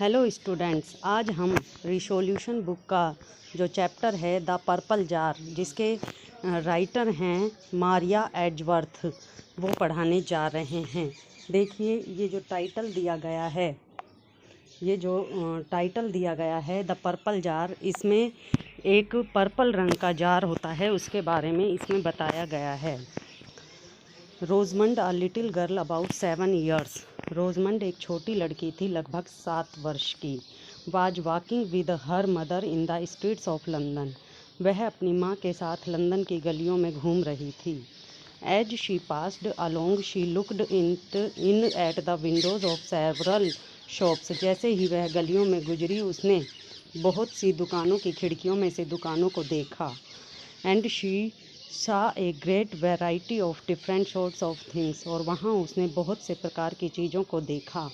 Hello students, आज हम resolution book का जो चैप्टर है द पर्पल जार, जिसके राइटर हैं मारिया एडजवर्थ, वो पढ़ाने जा रहे हैं। देखिए, ये जो टाइटल दिया गया है द पर्पल जार, इसमें एक पर्पल रंग का जार होता है, उसके बारे में इसमें बताया गया है। Rosamond a little girl about 7 years। Rosamond एक छोटी लड़की थी, लगभग 7 वर्ष की। Was walking with her mother in the streets of London. वह अपनी माँ के साथ लंदन की गलियों में घूम रही थी। As she passed along she looked in at the windows of several shops. जैसे ही वह गलियों में गुजरी, उसने बहुत सी दुकानों की खिड़कियों में से दुकानों को देखा। And she saw a great variety of different sorts of things. और वहाँ उसने बहुत से प्रकार की चीज़ों को देखा।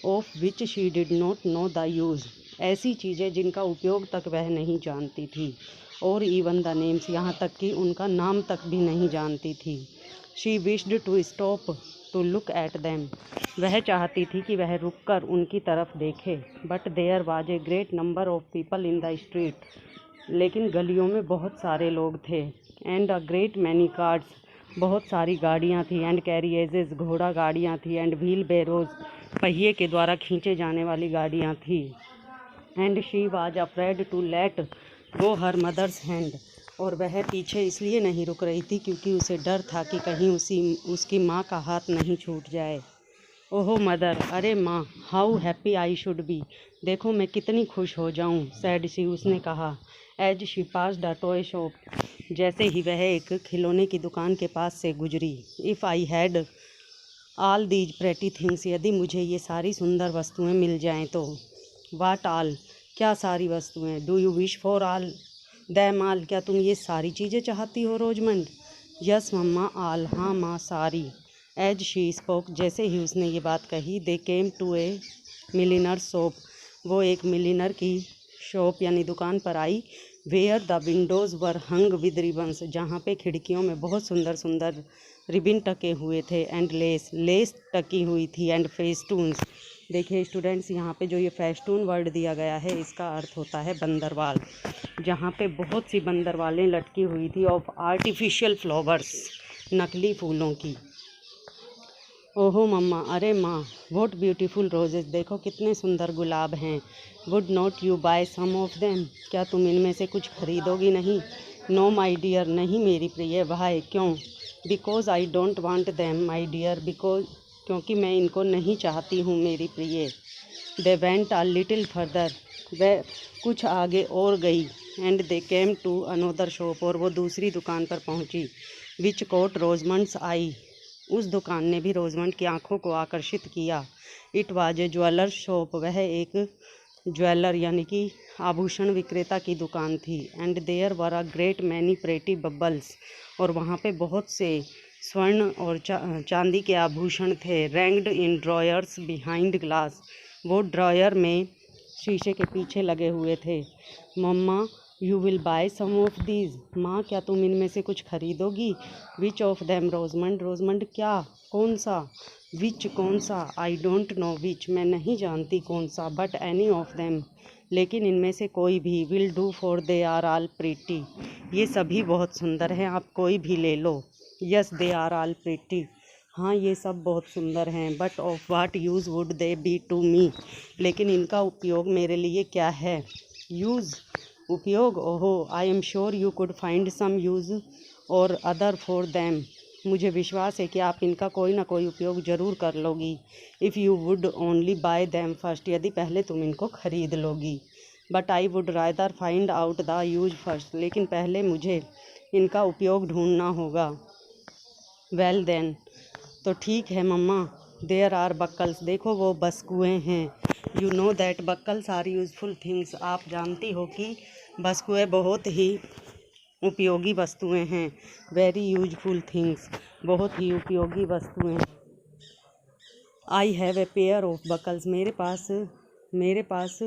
Of which she did not know the use. ऐसी चीज़ें जिनका उपयोग तक वह नहीं जानती थी। और इवन द नेम्स, यहाँ तक कि उनका नाम तक भी नहीं जानती थी। She wished to stop to look at them. वह चाहती थी कि वह रुककर उनकी तरफ देखे। But there was a great number of people in the street. लेकिन गलियों में बहुत सारे लोग थे। And a great many cars, बहुत सारी गाड़ियाँ थी। एंड कैरिएजेस, घोड़ा गाड़ियाँ थी। एंड व्हील बैरोज, पहिए के द्वारा खींचे जाने वाली गाड़ियाँ थी। And she was afraid to let go her mother's hand. और वह पीछे इसलिए नहीं रुक रही थी क्योंकि उसे डर था कि कहीं उसकी माँ का हाथ नहीं छूट जाए। ओहो मदर, अरे माँ, how happy I should be. देखो मैं कितनी खुश हो जाऊँ, सैड सी, उसने कहा। As she passed a toy shop. जैसे ही वह एक खिलौने की दुकान के पास से गुजरी। If I had all these pretty things. यदि मुझे ये सारी सुंदर वस्तुएं मिल जाएं तो। वाट ऑल, क्या सारी वस्तुएं। Do you wish for all them all. क्या तुम ये सारी चीज़ें चाहती हो रोजमंड। यस मम्मा ऑल, हाँ माँ सारी। एज शी स्पोक, जैसे ही उसने ये बात कही, they came to a milliner shop. वो एक मिलिनर की शॉप यानी दुकान पर आई। Where the windows were hung with ribbons. जहाँ पे खिड़कियों में बहुत सुंदर सुंदर रिबिन टके हुए थे। एंड लेस टकी हुई थी। एंड फेस्टून्स। देखिए स्टूडेंट्स, यहाँ पे जो ये फेस्टून वर्ड दिया गया है, इसका अर्थ होता है बंदरवाल। जहाँ पे बहुत सी बंदरवालें लटकी हुई थी ऑफ आर्टिफिशियल फ्लावर्स, नकली फूलों की। ओहो मम्मा, अरे माँ, व्हाट ब्यूटीफुल रोजेस। देखो कितने सुंदर गुलाब हैं। Would not you buy some of them. क्या तुम इनमें से कुछ खरीदोगी नहीं। नो माई डियर, नहीं मेरी प्रिय। वाई, क्यों। Because I don't want them my dear. Because, क्योंकि मैं इनको नहीं चाहती हूँ मेरी प्रिय। They went a little further. वह कुछ आगे और गई। And they came to another shop. और वो दूसरी दुकान पर पहुँची। Which caught Rosamond's eye. उस दुकान ने भी रोजमंड की आंखों को आकर्षित किया। It was a jeweller shop. वह एक ज्वेलर यानी कि आभूषण विक्रेता की दुकान थी। And there were a great many pretty bubbles. और वहाँ पे बहुत से स्वर्ण और चांदी के आभूषण थे। Ranked in drawers behind glass. वो ड्रॉयर में शीशे के पीछे लगे हुए थे। Mamma, you will buy some of these. माँ, क्या तुम इनमें से कुछ खरीदोगी। Which of them रोजमंड। रोजमंड, क्या, कौन सा। विच, कौन सा। आई डोंट नो विच, मैं नहीं जानती कौन सा। बट एनी ऑफ देम, लेकिन इनमें से कोई भी। Will do for they are all pretty. ये सभी बहुत सुंदर हैं, आप कोई भी ले लो। Yes they are all pretty, हाँ ये सब बहुत सुंदर हैं। But of what use would they be to me. लेकिन इनका उपयोग मेरे लिए क्या है। यूज़, उपयोग। ओहो, I am sure you could find some use or other for them. मुझे विश्वास है कि आप इनका कोई ना कोई उपयोग ज़रूर कर लोगी। If you would only by them first. यदि पहले तुम इनको खरीद लोगी। But I would rather find out the use first. लेकिन पहले मुझे इनका उपयोग ढूंढना होगा। वेल देन, तो ठीक है मम्मा। There are बक्कल्स। देखो वो बस्कुएँ हैं। You know that buckles are useful things. आप जानती हो कि बस्कुएँ बहुत ही उपयोगी वस्तुएं हैं। वेरी यूजफुल थिंग्स, बहुत ही उपयोगी वस्तुएं। I have a pair of buckles. मेरे पास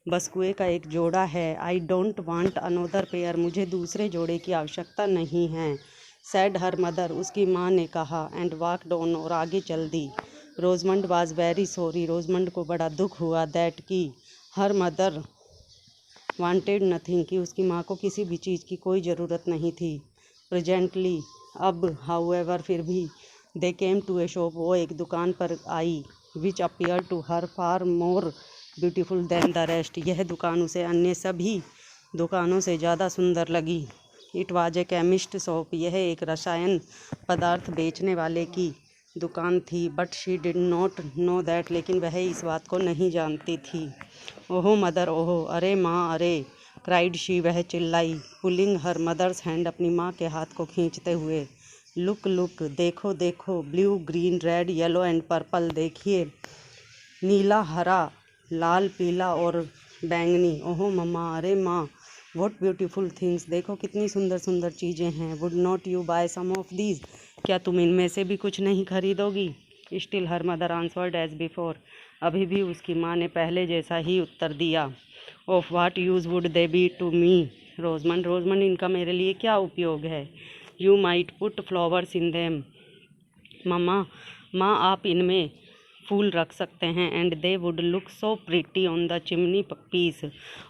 बस्कुए का एक जोड़ा है। आई डोंट वांट अनोदर पेयर। मुझे दूसरे जोड़े की आवश्यकता नहीं है। सैड हर मदर, उसकी माँ ने कहा। एंड वॉकड ऑन, और आगे चल दी। रोजमंड वाज वेरी सॉरी। रोजमंड को बड़ा दुख हुआ। दैट की हर मदर वांटेड नथिंग, कि उसकी माँ को किसी भी चीज़ की कोई ज़रूरत नहीं थी। प्रेजेंटली, अब, हाउएवर, फिर भी, दे केम टू ए शॉप, वो एक दुकान पर आई, which appear to her far more beautiful than the rest, यह दुकान उसे अन्य सभी दुकानों से ज़्यादा सुंदर लगी। It was a chemist shop, यह एक रसायन पदार्थ बेचने वाले की दुकान थी। But she did not know that, लेकिन वह इस बात को नहीं जानती थी। ओहो मदर, ओहो, अरे माँ, अरे, क्राइड शी, वह चिल्लाई, पुलिंग हर मदर्स हैंड, अपनी माँ के हाथ को खींचते हुए। लुक लुक, देखो देखो, blue green red yellow and purple, देखिए, नीला, हरा, लाल, पीला और बैंगनी। ओहो मम्मा, अरे माँ, व्हाट ब्यूटीफुल थिंग्स, देखो कितनी सुंदर सुंदर चीज़ें हैं। Would not you buy some of these, क्या तुम इनमें से भी कुछ नहीं खरीदोगी? Still her mother answered as before, अभी भी उसकी माँ ने पहले जैसा ही उत्तर दिया। Of what use would they be to me Rosamond, Rosamond, इनका मेरे लिए क्या उपयोग है? You might put flowers in them, mamma, माँ, आप इनमें फूल रख सकते हैं। And they would look so pretty on the chimney piece,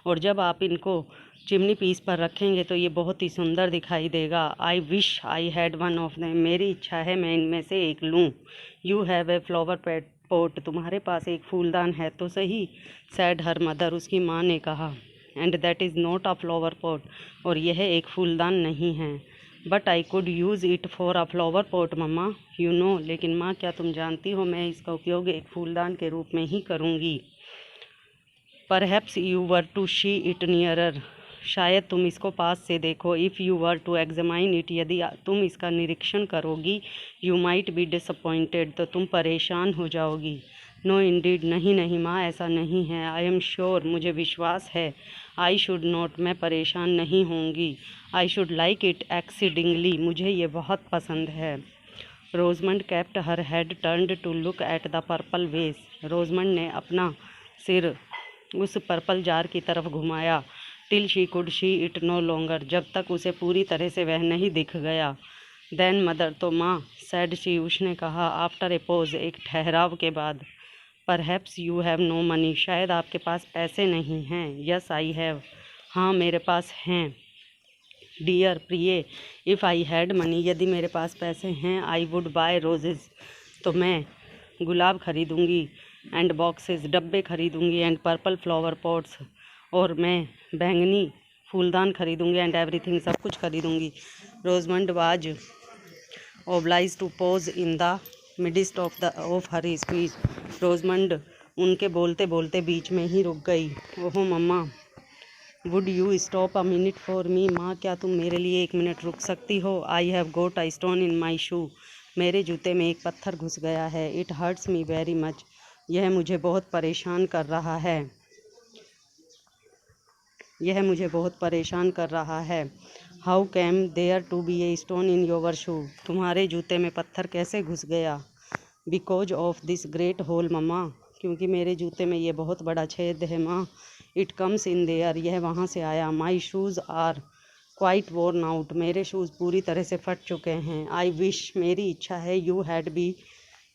और जब आप इनको चिमनी पीस पर रखेंगे तो ये बहुत ही सुंदर दिखाई देगा। I wish I had one of them, मेरी इच्छा है मैं इनमें से एक लूँ। You have a flower pot, तुम्हारे पास एक फूलदान है तो सही, सैड हर मदर, उसकी माँ ने कहा। And that is not a flower pot, और यह एक फूलदान नहीं है। But I could use it for a flower pot mamma, you know, लेकिन माँ, क्या तुम जानती हो, मैं इसका उपयोग एक फूलदान के रूप में ही करूँगी। Perhaps you were to see it nearer, शायद तुम इसको पास से देखो। If you were to examine it, यदि तुम इसका निरीक्षण करोगी। यू माइट बी डिसअपॉइंटेड, तो तुम परेशान हो जाओगी। नो इंडीड, नहीं नहीं माँ, ऐसा नहीं है। आई एम श्योर, मुझे विश्वास है। आई शुड नॉट, मैं परेशान नहीं होंगी। I should like it exceedingly, मुझे ये बहुत पसंद है। Rosamond kept her head turned to look at the purple vase, Rosamond ने अपना सिर उस पर्पल जार की तरफ घुमाया। Till she could see it no longer, जब तक उसे पूरी तरह से वह नहीं दिख गया। देन मदर, तो माँ, सैड शी, उसने कहा, आफ्टर ए पोज, एक ठहराव के बाद। Perhaps you have no money, शायद आपके पास पैसे नहीं हैं। यस आई हैव, हाँ मेरे पास हैं। डियर, प्रिय, इफ़ आई हैड मनी, यदि मेरे पास पैसे हैं। आई वुड बाय रोजेज़, तो मैं गुलाब खरीदूँगी। एंड बॉक्सेस, डब्बे खरीदूँगी। एंड पर्पल फ्लावर पॉट्स, और मैं बैंगनी फूलदान खरीदूँगी। एंड एवरीथिंग, सब कुछ खरीदूँगी। Rosamond was obliged to pause in the midst of her speech, Rosamond उनके बोलते बोलते बीच में ही रुक गई। ओहो mamma, would you stop a minute for me, माँ, क्या तुम मेरे लिए एक मिनट रुक सकती हो? I have got a stone in माई शू, मेरे जूते में एक पत्थर घुस गया है। It hurts me very much, यह मुझे बहुत परेशान कर रहा है। यह मुझे बहुत परेशान कर रहा है। How came there to be a stone in your shoe, तुम्हारे जूते में पत्थर कैसे घुस गया? Because of this great hole mamma, क्योंकि मेरे जूते में ये बहुत बड़ा छेद है माँ। इट कम्स इन देयर, यह वहाँ से आया। My shoes are quite worn out, मेरे शूज़ पूरी तरह से फट चुके हैं। आई विश, मेरी इच्छा है। You had be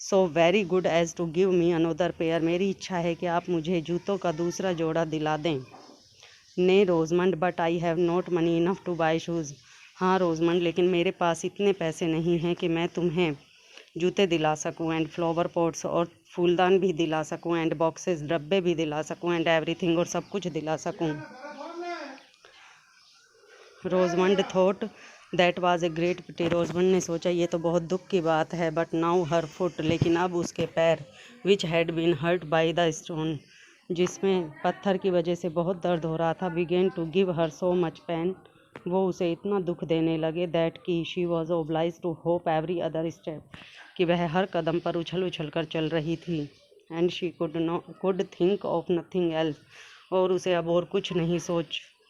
so very good as to give me another pair, मेरी इच्छा है कि आप मुझे जूतों का दूसरा जोड़ा दिला दें। ने Rosamond, but I have not money enough to buy shoes, हाँ रोजमंड, लेकिन मेरे पास इतने पैसे नहीं हैं कि मैं तुम्हें जूते दिला सकूं। एंड फ्लावर पॉट्स, और फूलदान भी दिला सकूं। एंड बॉक्सेस, डब्बे भी दिला सकूं। एंड एवरीथिंग, और सब कुछ दिला सकूं। Rosamond thought that was a great pity, Rosamond ने सोचा ये तो बहुत दुख की बात है। बट नाउ हर फुट, लेकिन अब उसके पैर, which had been hurt by the stone, जिसमें पत्थर की वजह से बहुत दर्द हो रहा था, began to give her so much pain, वो उसे इतना दुख देने लगे। दैट की she was obliged to hop every other step, कि वह हर कदम पर उछल उछल कर चल रही थी। And she could think of nothing else, और उसे अब और कुछ नहीं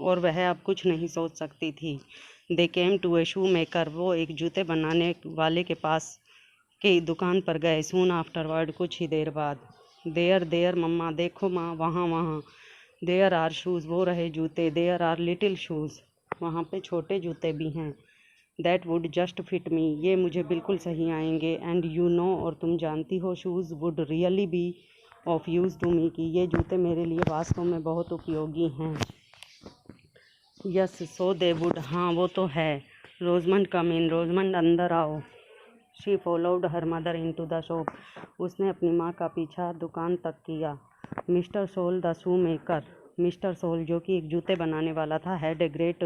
और वह अब कुछ नहीं सोच सकती थी। दे came to A shoe maker, वो एक जूते बनाने वाले के पास की दुकान पर गए। सून आफ्टरवर्ड, कुछ ही देर बाद। देयर देयर मम्मा, देखो माँ, वहाँ वहाँ। देयर आर शूज़, वो रहे जूते। देयर आर लिटिल शूज़, वहाँ पे छोटे जूते भी हैं। That would just fit me, ये मुझे बिल्कुल सही आएंगे। एंड यू नो, और तुम जानती हो, shoes would really be of use to me, कि ये जूते मेरे लिए वास्तव में बहुत उपयोगी हैं। यस सो दे वुड, हाँ वो तो है। रोजमंड कम इन, रोजमंड अंदर आओ। She followed her mother into the shop, उसने अपनी माँ का पीछा दुकान तक किया। Mister Sole the shoemaker, mister Sole जो कि एक जूते बनाने वाला था, had a great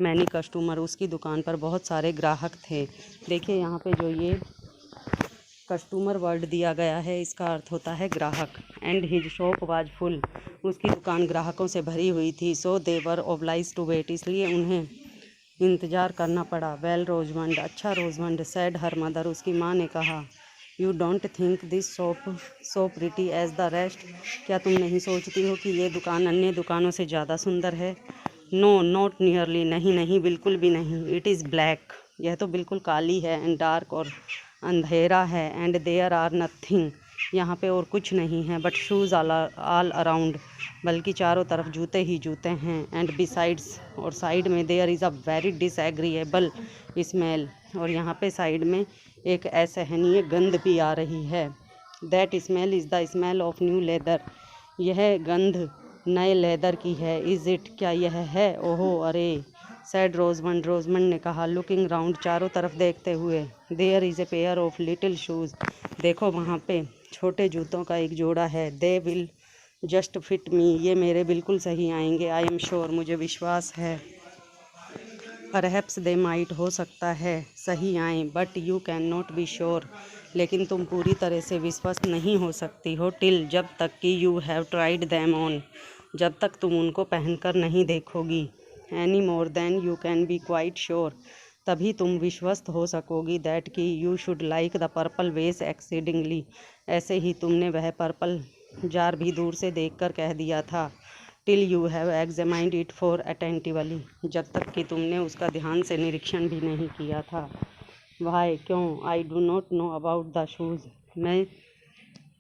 many customer, उसकी दुकान पर बहुत सारे ग्राहक थे। देखिए यहाँ पे जो ये कस्टमर वर्ड दिया गया है इसका अर्थ होता है ग्राहक। And his shop was full, उसकी दुकान ग्राहकों से भरी हुई थी। सो दे वर ऑब्लाइज्ड टू वेट, इसलिए उन्हें इंतज़ार करना पड़ा। वेल रोजमंड, अच्छा रोजमंड, सैड हर मदर, उसकी माँ ने कहा। You don't think this shop so pretty as the rest, क्या तुम नहीं सोचती हो कि ये दुकान अन्य दुकानों से ज़्यादा सुंदर है? नो नॉट नियरली, नहीं नहीं बिल्कुल भी नहीं। इट इज़ ब्लैक, यह तो बिल्कुल काली है। एंड डार्क, और अंधेरा है। एंड देयर आर नथिंग, यहाँ पे और कुछ नहीं है। बट शूज़ ऑल अराउंड, बल्कि चारों तरफ जूते ही जूते हैं। एंड बिसाइड्स, और साइड में there is a very disagreeable smell, और यहाँ पे साइड में एक असहनीय गंध भी आ रही है। That smell is the smell of new leather, यह गंध नए लेदर की है। इज़ इट, क्या यह है? ओहो अरे, सैड रोजमंड, रोजमंड ने कहा, लुकिंग राउंड, चारों तरफ देखते हुए। There is a pair of little shoes, देखो वहाँ पे छोटे जूतों का एक जोड़ा है। They will just fit me, ये मेरे बिल्कुल सही आएंगे। आई एम श्योर, मुझे विश्वास है। परहैप्स दे माइट, हो सकता है सही आएँ। But you can not be sure, लेकिन तुम पूरी तरह से विश्वस्त नहीं हो सकती हो। टिल, जब तक कि you have tried them on, जब तक तुम उनको पहनकर नहीं देखोगी। Any more than you can be quite sure, तभी तुम विश्वस्त हो सकोगी। दैट कि you should like the purple vase exceedingly, ऐसे ही तुमने वह पर्पल जार भी दूर से देखकर कह दिया था। Till you have examined it for attentively, जब तक कि तुमने उसका ध्यान से निरीक्षण भी नहीं किया था। वाई, क्यों? I do not know about the shoes, मैं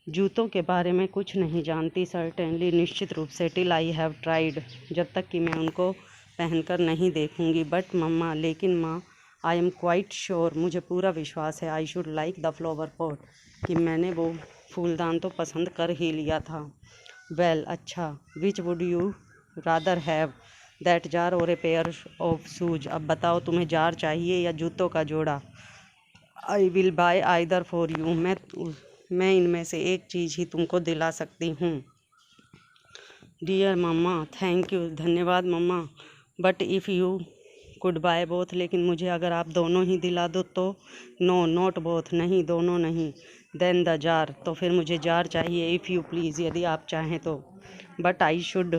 जूतों के बारे में कुछ नहीं जानती। सर्टेनली, निश्चित रूप से। टिल आई हैव ट्राइड, जब तक कि मैं उनको पहनकर नहीं देखूंगी। बट मम्मा, लेकिन माँ, आई एम क्वाइट श्योर, मुझे पूरा विश्वास है। आई should like the flower pot, कि मैंने वो फूलदान तो पसंद कर ही लिया था। वेल, अच्छा। Which would you rather have, that jar और ए पेयर ऑफ शूज, अब बताओ तुम्हें जार चाहिए या जूतों का जोड़ा? I will buy either for you, मैं इनमें से एक चीज़ ही तुमको दिला सकती हूँ। डियर मम्मा, थैंक यू, धन्यवाद मम्मा। But if you could buy both, लेकिन मुझे अगर आप दोनों ही दिला दो तो? नो नॉट बोथ, नहीं दोनों नहीं। देन द जार, तो फिर मुझे जार चाहिए। इफ़ यू प्लीज़, यदि आप चाहें तो। But I should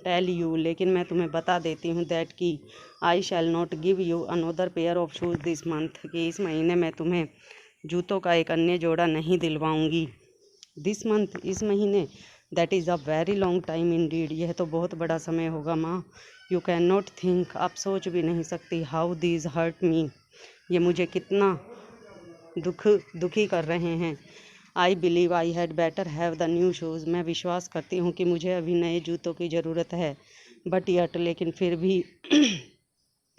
tell you, लेकिन मैं तुम्हें बता देती हूँ। दैट कि I shall not give you another pair of shoes this month, कि इस महीने मैं तुम्हें जूतों का एक अन्य जोड़ा नहीं दिलवाऊंगी। दिस मंथ, इस महीने? That is a very long time Indeed, यह तो बहुत बड़ा समय होगा माँ। यू कैन नॉट थिंक, आप सोच भी नहीं सकती। हाउ दीज हर्ट मी, ये मुझे कितना दुखी कर रहे हैं। I believe I had better have the new shoes, मैं विश्वास करती हूँ कि मुझे अभी नए जूतों की ज़रूरत है। बट यट, लेकिन फिर भी।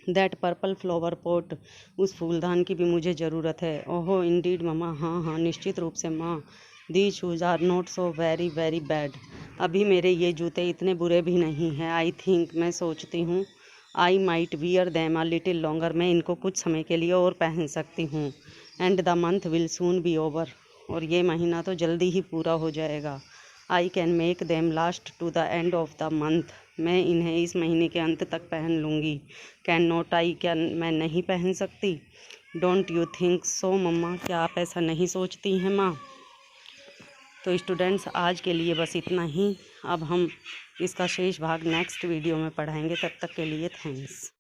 दैट पर्पल फ्लावर पॉट, उस फूलदान की भी मुझे ज़रूरत है। ओहो इंडीड मम्मा, हाँ हाँ निश्चित रूप से माँ। The shoes are not so very very bad, अभी मेरे ये जूते इतने बुरे भी नहीं हैं। आई थिंक, मैं सोचती हूँ। I might wear them a little longer, मैं इनको कुछ समय के लिए और पहन सकती हूँ। And the month will soon be over, और ये महीना तो जल्दी ही पूरा हो जाएगा। I can make them last to the end of the month, मैं इन्हें इस महीने के अंत तक पहन लूँगी। कैन नॉट आई, क्या मैं नहीं पहन सकती? डोंट यू थिंक सो मम्मा, क्या आप ऐसा नहीं सोचती हैं माँ? तो स्टूडेंट्स, आज के लिए बस इतना ही। अब हम इसका शेष भाग नेक्स्ट वीडियो में पढ़ाएंगे। तब तक के लिए थैंक्स।